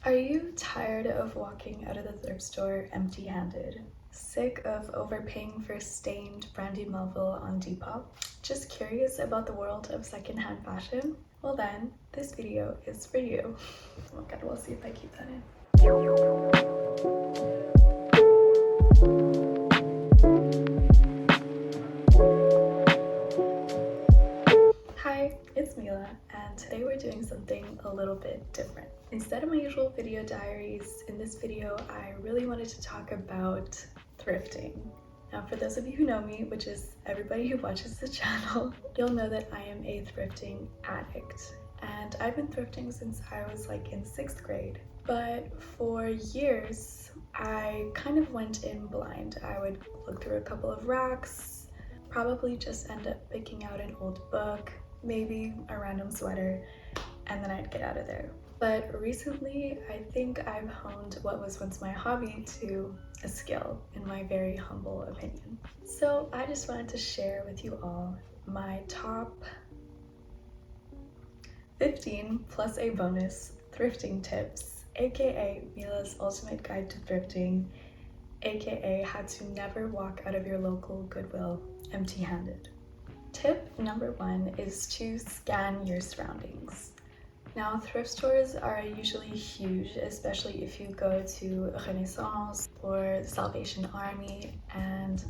Are you tired of walking out of the thrift store empty-handed? Sick of overpaying for stained Brandy Melville on Depop? Just curious about the world of secondhand fashion? Well then, this video is for you. Oh god, we'll see if I keep that in. Hi, it's Milla, and today we're doing something a little bit different. Instead of my usual video diaries, in this video I really wanted to talk about thrifting. Now for those of you who know me, which is everybody who watches the channel, you'll know that I am a thrifting addict. And I've been thrifting since I was like in 6th grade. But for years, I kind of went in blind. I would look through a couple of racks, probably just end up picking out an old book, maybe a random sweater, and then I'd get out of there. But recently, I think I've honed what was once my hobby to a skill, in my very humble opinion. So I just wanted to share with you all my top 15 plus a bonus thrifting tips, aka Milla's ultimate guide to thrifting, aka how to never walk out of your local Goodwill empty-handed. Tip number 1 is to scan your surroundings. Now, thrift stores are usually huge, especially if you go to Renaissance or the Salvation Army, and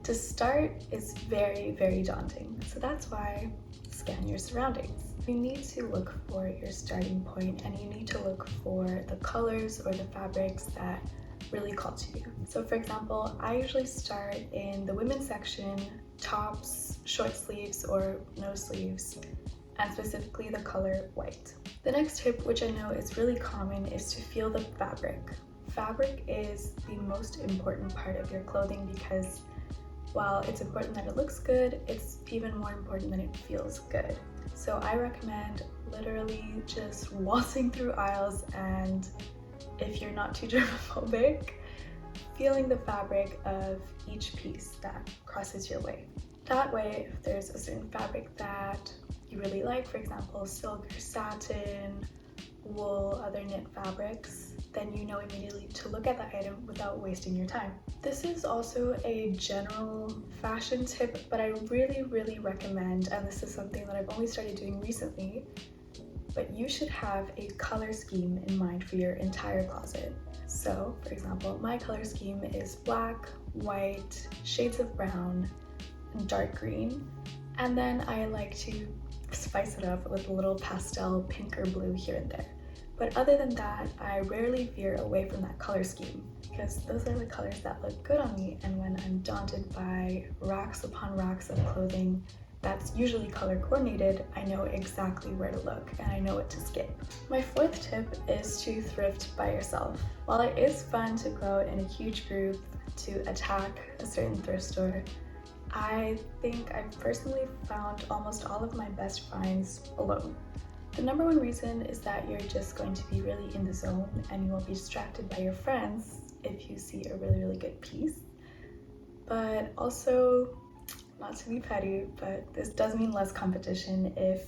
to start is very, very daunting. So that's why scan your surroundings. You need to look for your starting point, and you need to look for the colors or the fabrics that really call to you. So for example, I usually start in the women's section, tops, short sleeves or no sleeves, and specifically the color white. The next tip, which I know is really common, is to feel the fabric. Fabric is the most important part of your clothing because while it's important that it looks good, it's even more important that it feels good. So I recommend literally just waltzing through aisles, and if you're not too germophobic, feeling the fabric of each piece that crosses your way. That way, if there's a certain fabric that you really like, for example, silk or satin, wool, other knit fabrics, then you know immediately to look at the item without wasting your time. This is also a general fashion tip, but I really recommend, and this is something that I've only started doing recently, but you should have a color scheme in mind for your entire closet. So, for example, my color scheme is black, white, shades of brown, and dark green, and then I like to spice it up with a little pastel pink or blue here and there. But other than that, I rarely veer away from that color scheme because those are the colors that look good on me, and when I'm daunted by racks upon racks of clothing that's usually color coordinated, I know exactly where to look and I know what to skip. My 4th tip is to thrift by yourself. While it is fun to go out in a huge group to attack a certain thrift store, I think I've personally found almost all of my best finds alone. The number 1 reason is that you're just going to be really in the zone and you won't be distracted by your friends if you see a really good piece. But also, not to be petty, but this does mean less competition if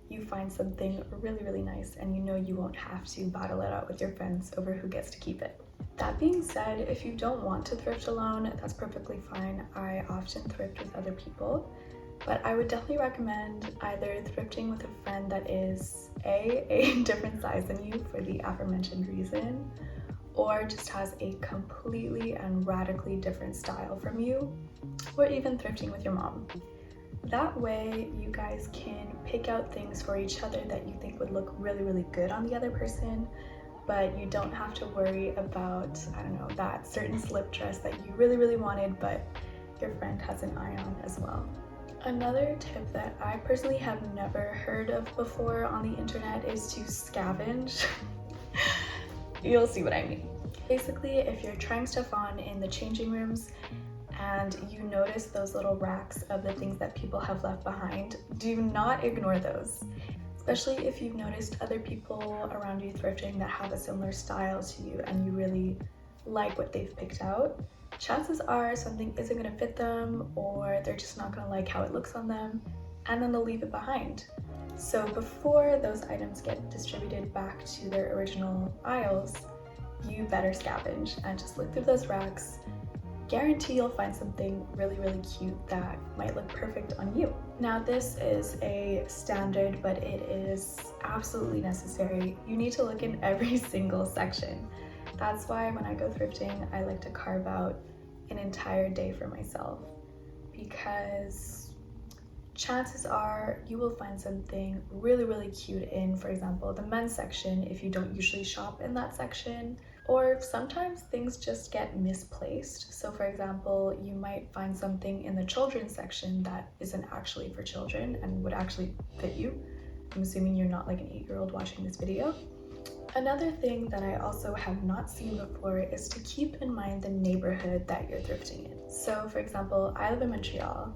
you find something really nice and you know you won't have to battle it out with your friends over who gets to keep it. That being said, if you don't want to thrift alone, that's perfectly fine. I often thrift with other people, but I would definitely recommend either thrifting with a friend that is a different size than you for the aforementioned reason, or just has a completely and radically different style from you, or even thrifting with your mom. That way you guys can pick out things for each other that you think would look really good on the other person, but you don't have to worry about, I don't know, that certain slip dress that you really wanted but your friend has an eye on as well. Another tip that I personally have never heard of before on the internet is to scavenge. You'll see what I mean. Basically, if you're trying stuff on in the changing rooms and you notice those little racks of the things that people have left behind, do not ignore those. Especially if you've noticed other people around you thrifting that have a similar style to you and you really like what they've picked out. Chances are something isn't going to fit them, or they're just not going to like how it looks on them, and then they'll leave it behind. So before those items get distributed back to their original aisles, you better scavenge and just look through those racks. Guarantee you'll find something really, really cute that might look perfect on you. Now this is a standard, but it is absolutely necessary. You need to look in every single section. That's why when I go thrifting, I like to carve out an entire day for myself, because chances are you will find something really, really cute in, for example, the men's section if you don't usually shop in that section. Or sometimes things just get misplaced. So for example, you might find something in the children's section that isn't actually for children and would actually fit you. I'm assuming you're not like an 8-year-old watching this video. Another thing that I also have not seen before is to keep in mind the neighborhood that you're thrifting in. So for example, I live in Montreal,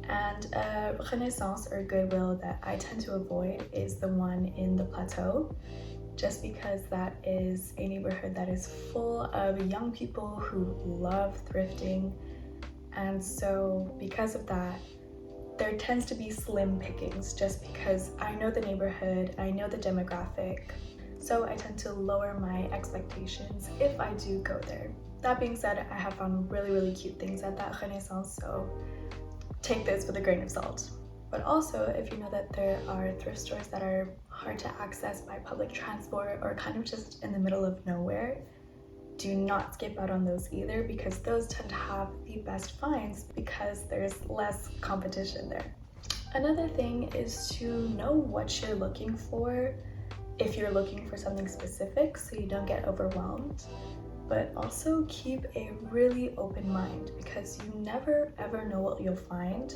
and a Renaissance or Goodwill that I tend to avoid is the one in the Plateau, just because that is a neighborhood that is full of young people who love thrifting. And so because of that, there tends to be slim pickings, just because I know the neighborhood, I know the demographic, so I tend to lower my expectations if I do go there. That being said, I have found really, really cute things at that Renaissance, so take this with a grain of salt. But also, if you know that there are thrift stores that are hard to access by public transport or kind of just in the middle of nowhere, do not skip out on those either, because those tend to have the best finds because there's less competition there. Another thing is to know what you're looking for if you're looking for something specific, so you don't get overwhelmed. But also keep a really open mind, because you never ever know what you'll find.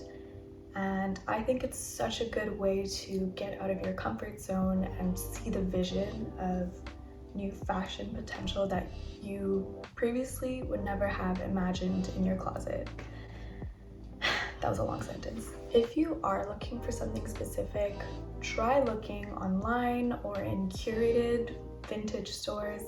And I think it's such a good way to get out of your comfort zone and see the vision of new fashion potential that you previously would never have imagined in your closet. That was a long sentence. If you are looking for something specific, try looking online or in curated vintage stores,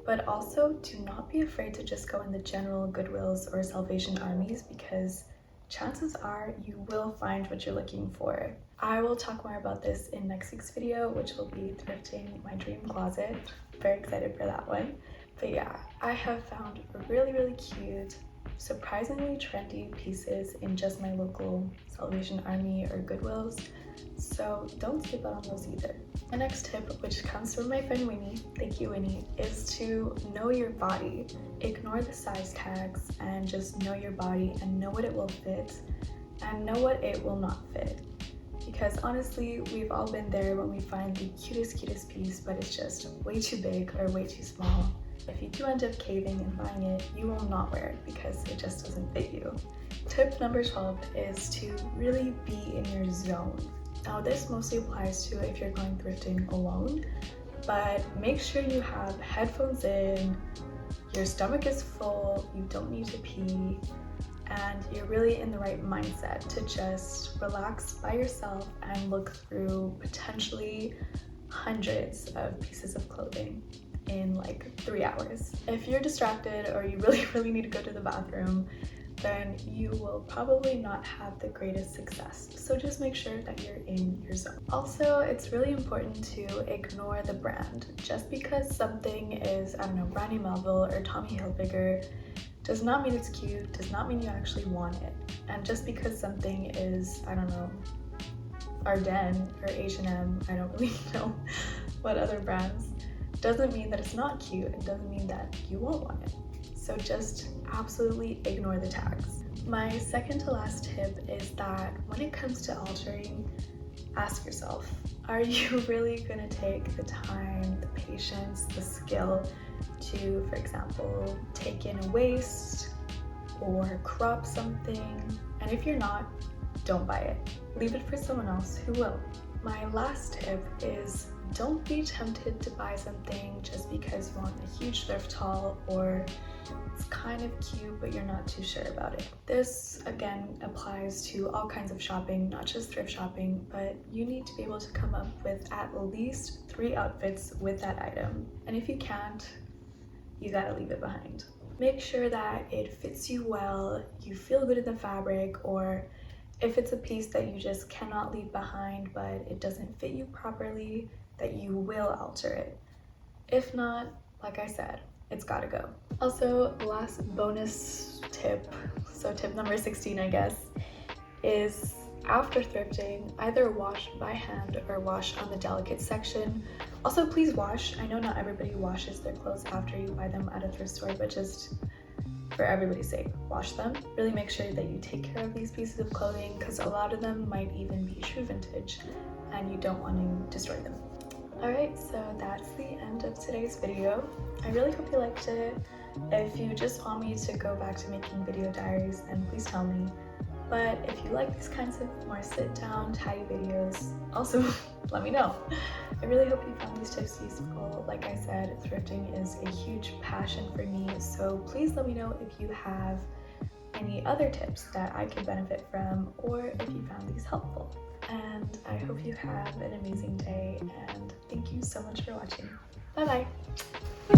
but also do not be afraid to just go in the general Goodwills or Salvation Armies, because chances are you will find what you're looking for. I will talk more about this in next week's video, which will be thrifting my dream closet. Very excited for that one. But yeah, I have found really, really cute, surprisingly trendy pieces in just my local Salvation Army or Goodwills, so don't skip out on those either. My next tip, which comes from my friend Winnie, thank you Winnie, is to know your body. Ignore the size tags and just know your body and know what it will fit and know what it will not fit. Because honestly, we've all been there when we find the cutest piece, but it's just way too big or way too small. If you do end up caving and buying it, you will not wear it because it just doesn't fit you. Tip number 12 is to really be in your zone. Now this mostly applies to if you're going thrifting alone, but make sure you have headphones in, your stomach is full, you don't need to pee, and you're really in the right mindset to just relax by yourself and look through potentially hundreds of pieces of clothing in like 3 hours. If you're distracted or you really need to go to the bathroom, then you will probably not have the greatest success. So just make sure that you're in your zone. Also, it's really important to ignore the brand. Just because something is, I don't know, Brandy Melville or Tommy Hilfiger does not mean it's cute, does not mean you actually want it. And just because something is, I don't know, Ardennes or H&M, I don't really know what other brands, doesn't mean that it's not cute. It doesn't mean that you won't want it. So just absolutely ignore the tags. My second to last tip is that when it comes to altering, ask yourself, are you really gonna take the time, the patience, the skill to, for example, take in a waist or crop something? And if you're not, don't buy it. Leave it for someone else who will. My last tip is don't be tempted to buy something just because you want a huge thrift haul or it's kind of cute but you're not too sure about it. This again applies to all kinds of shopping, not just thrift shopping, but you need to be able to come up with at least 3 outfits with that item. And if you can't, you gotta leave it behind. Make sure that it fits you well, you feel good in the fabric, or If it's a piece that you just cannot leave behind but it doesn't fit you properly, that you will alter it. If not, like I said, it's gotta go. Also, last bonus tip, so tip number 16 I guess, is after thrifting, either wash by hand or wash on the delicate section. Also, please wash. I know not everybody washes their clothes after you buy them at a thrift store, but just for everybody's sake, wash them. Really make sure that you take care of these pieces of clothing because a lot of them might even be true vintage and you don't want to destroy them. Alright, so that's the end of today's video. I really hope you liked it. If you just want me to go back to making video diaries, then please tell me. But if you like these kinds of more sit-down, tidy videos, also let me know. I really hope you found these tips useful. Like I said, thrifting is a huge passion for me, so please let me know if you have any other tips that I could benefit from, or if you found these helpful. And I hope you have an amazing day, and thank you so much for watching. Bye bye!